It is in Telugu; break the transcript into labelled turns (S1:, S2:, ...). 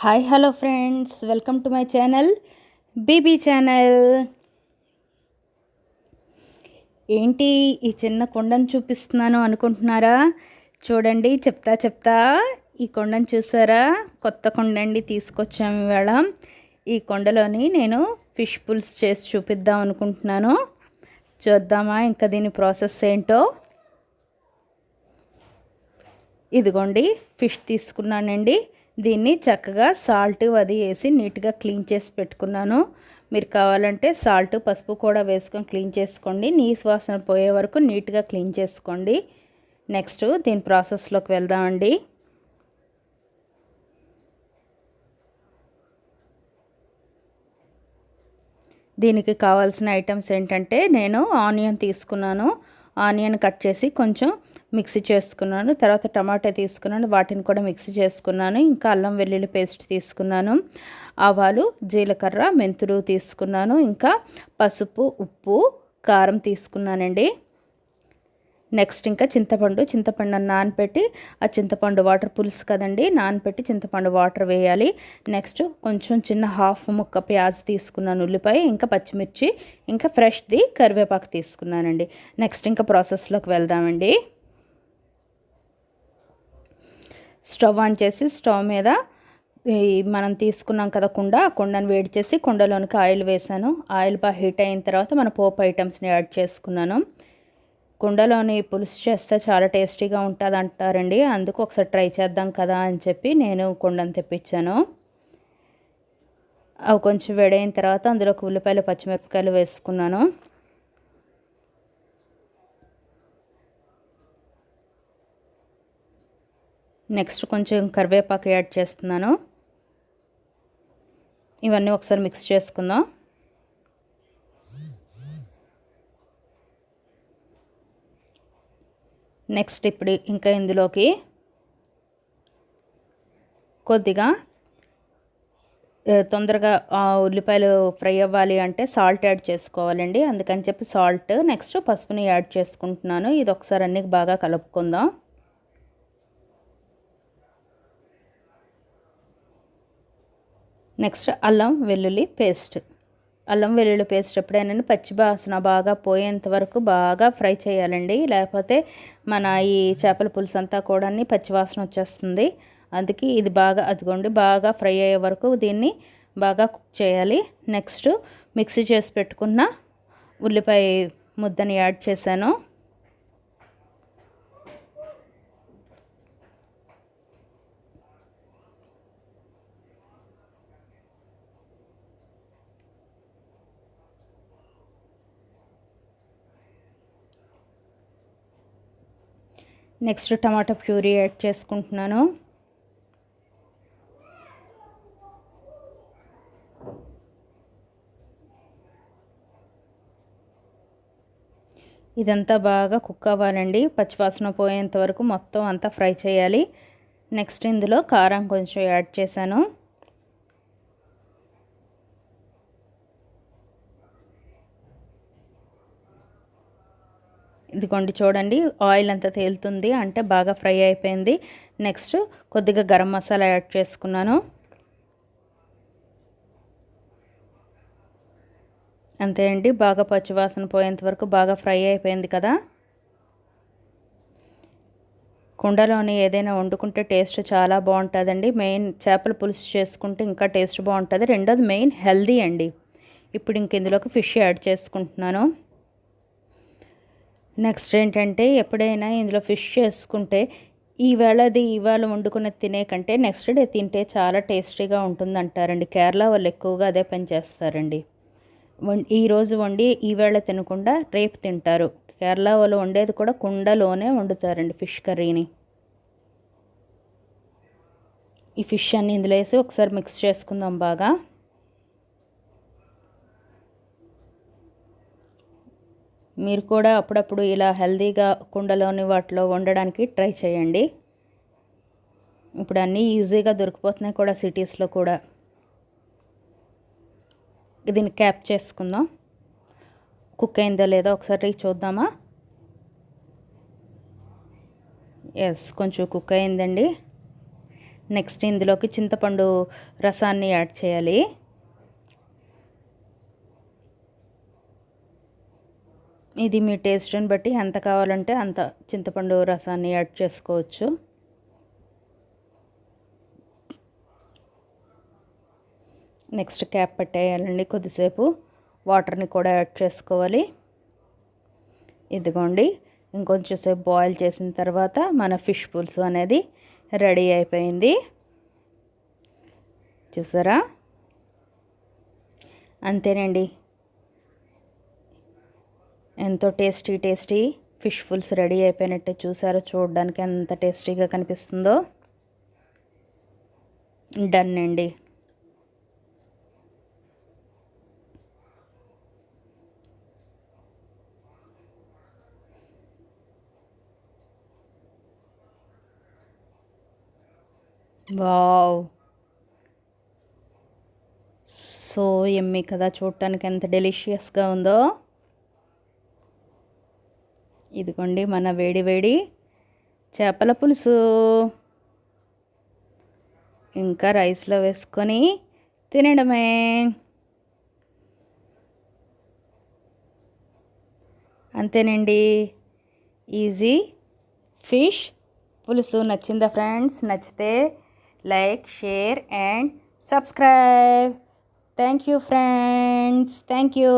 S1: Hi hello friends, welcome to my channel BB channel. ఏంటి ఈ చిన్న కొండను చూపిస్తున్నాను అనుకుంటున్నారా? చూడండి, చెప్తా ఈ కొండను చూసారా? కొత్త కొండ అండి, తీసుకొచ్చాము ఇవాళ. ఈ కొండలోని నేను ఫిష్ పుల్స్ చేసి చూపిద్దాం అనుకుంటున్నాను. చూద్దామా ఇంకా దీని ప్రాసెస్ ఏంటో. ఇదిగోండి, ఫిష్ తీసుకున్నానండి. దీన్ని చక్కగా సాల్ట్ అది వేసి నీట్గా క్లీన్ చేసి పెట్టుకున్నాను. మీరు కావాలంటే సాల్ట్ పసుపు కూడా వేసుకొని క్లీన్ చేసుకోండి. నీసు వాసన పోయే వరకు నీట్గా క్లీన్ చేసుకోండి. నెక్స్ట్ దీని ప్రాసెస్లోకి వెళ్దామండి. దీనికి కావాల్సిన ఐటమ్స్ ఏంటంటే, నేను ఆనియన్ తీసుకున్నాను. ఆనియన్ కట్ చేసి కొంచెం మిక్సీ చేసుకున్నాను. తర్వాత టమాటా తీసుకున్నాను, వాటిని కూడా మిక్సీ చేసుకున్నాను. ఇంకా అల్లం వెల్లుల్లి పేస్ట్ తీసుకున్నాను. ఆవాలు, జీలకర్ర, మెంతులు తీసుకున్నాను. ఇంకా పసుపు, ఉప్పు, కారం తీసుకున్నానండి. నెక్స్ట్ ఇంకా చింతపండు నానపెట్టి, ఆ చింతపండు వాటర్ పులుసు కదండి, నానపెట్టి చింతపండు వాటర్ వేయాలి. నెక్స్ట్ కొంచెం చిన్న హాఫ్ ముక్క ప్యాజ్ తీసుకున్నాను, ఉల్లిపాయ, ఇంకా పచ్చిమిర్చి, ఇంకా ఫ్రెష్ది కరివేపాకు తీసుకున్నానండి. నెక్స్ట్ ఇంకా ప్రాసెస్లోకి వెళ్దామండి. స్టవ్ ఆన్ చేసి స్టవ్ మీద మనం తీసుకున్నాం కదా కుండ, ఆ కుండను వేడి చేసి కుండలోనికి ఆయిల్ వేసాను. ఆయిల్ బాగా హీట్ అయిన తర్వాత మన పోపు ఐటమ్స్ని యాడ్ చేసుకున్నాను. కుండలోని పులుసు చేస్తే చాలా టేస్టీగా ఉంటుంది అంటారండి. అందుకు ఒకసారి ట్రై చేద్దాం కదా అని చెప్పి నేను కుండను తెప్పించాను. అవి కొంచెం వేడైన తర్వాత అందులోకి ఉల్లిపాయలు, పచ్చిమిరపకాయలు వేసుకున్నాను. నెక్స్ట్ కొంచెం కరివేపాకు యాడ్ చేస్తున్నాను. ఇవన్నీ ఒకసారి మిక్స్ చేసుకుందాం. నెక్స్ట్ ఇప్పుడు ఇంకా ఇందులోకి కొద్దిగా తొందరగా ఉల్లిపాయలు ఫ్రై అవ్వాలి అంటే సాల్ట్ యాడ్ చేసుకోవాలండి. అందుకని చెప్పి సాల్ట్, నెక్స్ట్ పసుపుని యాడ్ చేసుకుంటున్నాను. ఇది ఒకసారి అన్నీ బాగా కలుపుకుందాం. నెక్స్ట్ అల్లం వెల్లుల్లి పేస్ట్ ఎప్పుడైనా పచ్చి వాసన బాగా పోయేంత వరకు బాగా ఫ్రై చేయాలండి. లేకపోతే మన ఈ చేపల పులుసు అంతా కూడా పచ్చివాసన వచ్చేస్తుంది. అందుకే ఇది బాగా ఫ్రై అయ్యే వరకు దీన్ని బాగా కుక్ చేయాలి. నెక్స్ట్ మిక్సీ చేసి పెట్టుకున్న ఉల్లిపాయ ముద్దని యాడ్ చేశాను. నెక్స్ట్ టమాటా ప్యూరీ యాడ్ చేసుకుంటున్నాను. ఇదంతా బాగా కుక్ అవ్వాలండి. పచ్చివాసన పోయేంత వరకు మొత్తం అంతా ఫ్రై చేయాలి. నెక్స్ట్ ఇందులో కారం కొంచెం యాడ్ చేశాను. ఇదిగోండి, చూడండి ఆయిల్ అంతా తేలుతుంది అంటే బాగా ఫ్రై అయిపోయింది. నెక్స్ట్ కొద్దిగా గరం మసాలా యాడ్ చేసుకున్నాను. అంతే అండి, బాగా పచ్చివాసన పోయేంత వరకు బాగా ఫ్రై అయిపోయింది కదా. కుండలోని ఏదైనా వండుకుంటే టేస్ట్ చాలా బాగుంటుందండి. మెయిన్ చేపల పులుసు చేసుకుంటే ఇంకా టేస్ట్ బాగుంటుంది. రెండోది మెయిన్ హెల్దీ అండి. ఇప్పుడు ఇంక ఇందులోకి ఫిష్ యాడ్ చేసుకుంటున్నాను. నెక్స్ట్ ఏంటంటే, ఎప్పుడైనా ఇందులో ఫిష్ చేసుకుంటే ఇవాళ వండుకుని తినే కంటే నెక్స్ట్ డే తింటే చాలా టేస్టీగా ఉంటుంది అంటారండి. కేరళ వాళ్ళు ఎక్కువగా అదే పని చేస్తారండి. ఈరోజు వండి ఈవేళ తినకుండా రేపు తింటారు. కేరళ వాళ్ళు వండేది కూడా కుండలోనే వండుతారండి ఫిష్ కర్రీని. ఈ ఫిష్ అన్ని ఇందులో వేసి ఒకసారి మిక్స్ చేసుకుందాం బాగా. మీరు కూడా అప్పుడప్పుడు ఇలా హెల్తీగా కుండలోని వాటిలో వండడానికి ట్రై చేయండి. ఇప్పుడు అన్నీ ఈజీగా దొరికిపోతున్నాయి కూడా సిటీస్లో కూడా. దీన్ని క్యాప్ చేసుకుందాం. కుక్ అయిందో లేదో ఒకసారి చూద్దామా. ఎస్, కొంచెం కుక్ అయిందండి. నెక్స్ట్ ఇందులోకి చింతపండు రసాన్ని యాడ్ చేయాలి. ఇది మీ టేస్ట్ని బట్టి ఎంత కావాలంటే అంత చింతపండు రసాన్ని యాడ్ చేసుకోవచ్చు. నెక్స్ట్ క్యాప్ పెట్టేయాలండి. కొద్దిసేపు వాటర్ని కూడా యాడ్ చేసుకోవాలి. ఇదిగోండి, ఇంకొంచెం సేపు బాయిల్ చేసిన తర్వాత మన ఫిష్ పులుసు అనేది రెడీ అయిపోయింది. చూసారా? అంతేనండి, ఎంతో టేస్టీ ఫిష్ పులుసు రెడీ అయిపోయినట్టే. చూసారో, చూడడానికి ఎంత టేస్టీగా కనిపిస్తుందో. డన్ అండి. వావ్, సో యమ్మీ కదా, చూడటానికి ఎంత డెలిషియస్గా ఉందో. ఇదిగోండి మన వేడి వేడి చేపల పులుసు. ఇంకా రైస్లో వేసుకొని తినడమే. అంతేనండి, ఈజీ ఫిష్ పులుసు. నచ్చిందా ఫ్రెండ్స్? నచ్చితే like, share and subscribe. Thank you friends. Thank you.